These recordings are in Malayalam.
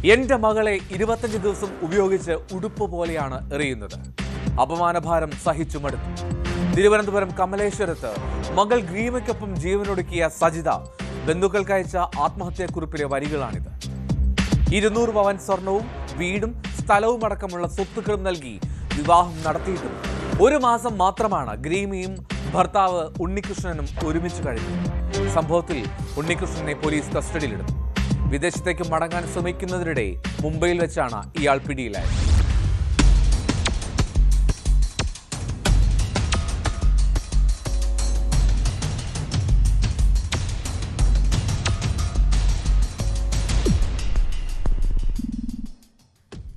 എന്റെ മകളെ 25 ദിവസം ഉപയോഗിച്ച് ഉടുപ്പ് പോലെയാണ് എറിയുന്നത്. അപമാനഭാരം സഹിച്ചു മടുത്തു. തിരുവനന്തപുരം കമലേശ്വരത്ത് മകൾ ഗ്രീമയ്ക്കൊപ്പം ജീവനൊടുക്കിയ സജിത ബന്ധുക്കൾക്കയച്ച ആത്മഹത്യാക്കുറിപ്പിലെ വരികളാണിത്. 200 പവൻ സ്വർണവും വീടും സ്ഥലവും അടക്കമുള്ള സ്വത്തുക്കളും നൽകി വിവാഹം നടത്തിയിട്ടും 1 മാസം മാത്രമാണ് ഗ്രീമയും ഭർത്താവ് ഉണ്ണികൃഷ്ണനും ഒരുമിച്ച് കഴിഞ്ഞത്. സംഭവത്തിൽ ഉണ്ണികൃഷ്ണനെ പോലീസ് കസ്റ്റഡിയിലെടുത്തു. വിദേശത്തേക്ക് മടങ്ങാൻ ശ്രമിക്കുന്നതിനിടെ മുംബൈയിൽ വെച്ചാണ് ഇയാൾ പിടിയിലായത്.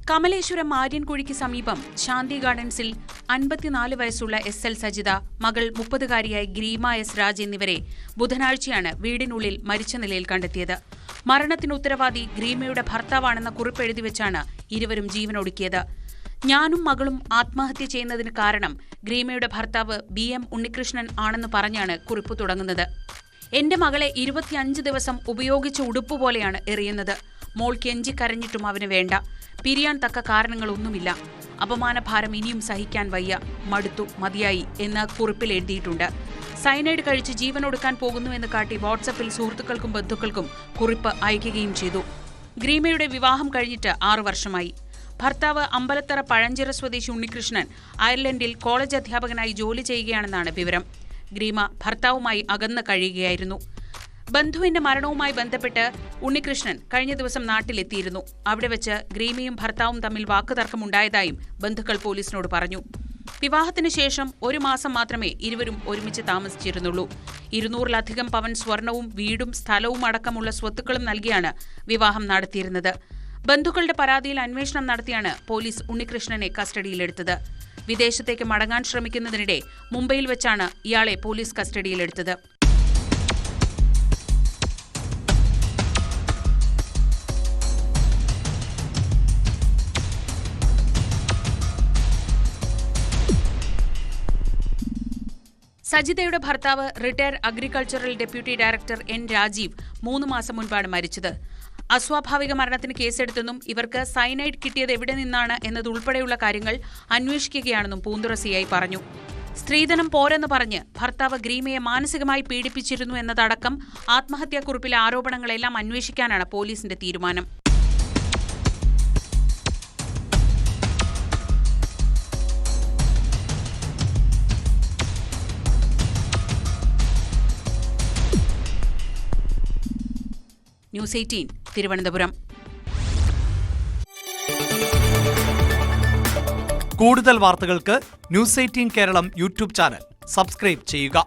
കമലേശ്വരം ആര്യൻകുഴിക്ക് സമീപം ശാന്തി ഗാർഡൻസിൽ 54 വയസ്സുള്ള SL സജിത, മകൾ 30-കാരിയായ ഗ്രീമ S രാജ് എന്നിവരെ ബുധനാഴ്ചയാണ് വീടിനുള്ളിൽ മരിച്ച നിലയിൽ കണ്ടെത്തിയത്. മരണത്തിന് ഉത്തരവാദി ഗ്രീമയുടെ ഭർത്താവാണെന്ന കുറിപ്പ് എഴുതിവെച്ചാണ് ഇരുവരും ജീവനൊടുക്കിയത്. ഞാനും മകളും ആത്മഹത്യ ചെയ്യുന്നതിന് കാരണം ഗ്രീമയുടെ ഭർത്താവ് BM ഉണ്ണികൃഷ്ണൻ ആണെന്ന് പറഞ്ഞാണ് കുറിപ്പ് തുടങ്ങുന്നത്. എന്റെ മകളെ 25 ദിവസം ഉപയോഗിച്ച ഉടുപ്പ് പോലെയാണ് എറിയുന്നത്. മോൾ കെഞ്ചി കരഞ്ഞിട്ടും അവന് വേണ്ട. പിരിയാൻ തക്ക കാരണങ്ങളൊന്നുമില്ല. അപമാനഭാരം ഇനിയും സഹിക്കാൻ വയ്യ. മടുത്തു, മതിയായി എന്ന് കുറിപ്പിൽ എഴുതിയിട്ടുണ്ട്. സയനൈഡ് കഴിച്ച് ജീവനൊടുക്കാൻ പോകുന്നുവെന്ന് കാട്ടി വാട്സപ്പിൽ സുഹൃത്തുക്കൾക്കും ബന്ധുക്കൾക്കും കുറിപ്പ് അയക്കുകയും ചെയ്തു. ഗ്രീമയുടെ വിവാഹം കഴിഞ്ഞിട്ട് 6 വർഷമായി. ഭർത്താവ് അമ്പലത്തറ പഴഞ്ചിറ സ്വദേശി ഉണ്ണികൃഷ്ണൻ അയർലൻഡിൽ കോളേജ് അധ്യാപകനായി ജോലി ചെയ്യുകയാണെന്നാണ് വിവരം. ഗ്രീമ ഭർത്താവുമായി അകന്ന് കഴിയുകയായിരുന്നു. ബന്ധുവിന്റെ മരണവുമായി ബന്ധപ്പെട്ട് ഉണ്ണികൃഷ്ണൻ കഴിഞ്ഞ ദിവസം നാട്ടിലെത്തിയിരുന്നു. അവിടെ വെച്ച് ഗ്രീമയും ഭർത്താവും തമ്മിൽ വാക്കുതർക്കമുണ്ടായതായും ബന്ധുക്കൾ പോലീസിനോട് പറഞ്ഞു. വിവാഹത്തിന് ശേഷം 1 മാസം മാത്രമേ ഇരുവരും ഒരുമിച്ച് താമസിച്ചിരുന്നുള്ളൂ. 200-ലധികം പവൻ സ്വർണവും വീടും സ്ഥലവും അടക്കമുള്ള സ്വത്തുക്കളും നൽകിയാണ് വിവാഹം നടത്തിയിരുന്നത്. ബന്ധുക്കളുടെ പരാതിയിൽ അന്വേഷണം നടത്തിയാണ് പോലീസ് ഉണ്ണികൃഷ്ണനെ കസ്റ്റഡിയിലെടുത്തത്. വിദേശത്തേക്ക് മടങ്ങാൻ ശ്രമിക്കുന്നതിനിടെ മുംബൈയിൽ വെച്ചാണ് ഇയാളെ പോലീസ് കസ്റ്റഡിയിലെടുത്തത്. സജിതയുടെ ഭർത്താവ് retired agricultural deputy director N Rajeev 3 മാസം മുൻപാണ് മരിച്ചത്. അസ്വാഭാവിക മരണത്തിന് കേസെടുത്തെന്നും ഇവർക്ക് സയനൈഡ് കിട്ടിയത് എവിടെ നിന്നാണ് എന്നതുൾപ്പെടെയുള്ള കാര്യങ്ങൾ അന്വേഷിക്കുകയാണെന്നും പൂന്തുറ CI പറഞ്ഞു. സ്ത്രീധനം പോരെന്ന് പറഞ്ഞ് ഭർത്താവ് ഗ്രീമയെ മാനസികമായി പീഡിപ്പിച്ചിരുന്നു എന്നതടക്കം ആത്മഹത്യാക്കുറിപ്പിലെ ആരോപണങ്ങളെല്ലാം അന്വേഷിക്കാനാണ് പോലീസിന്റെ തീരുമാനം. ന്യൂസ് 18 തിരുവനന്തപുരം. കൂടുതൽ വാർത്തകൾക്ക് news 18 Keralam YouTube channel subscribe ചെയ്യുക.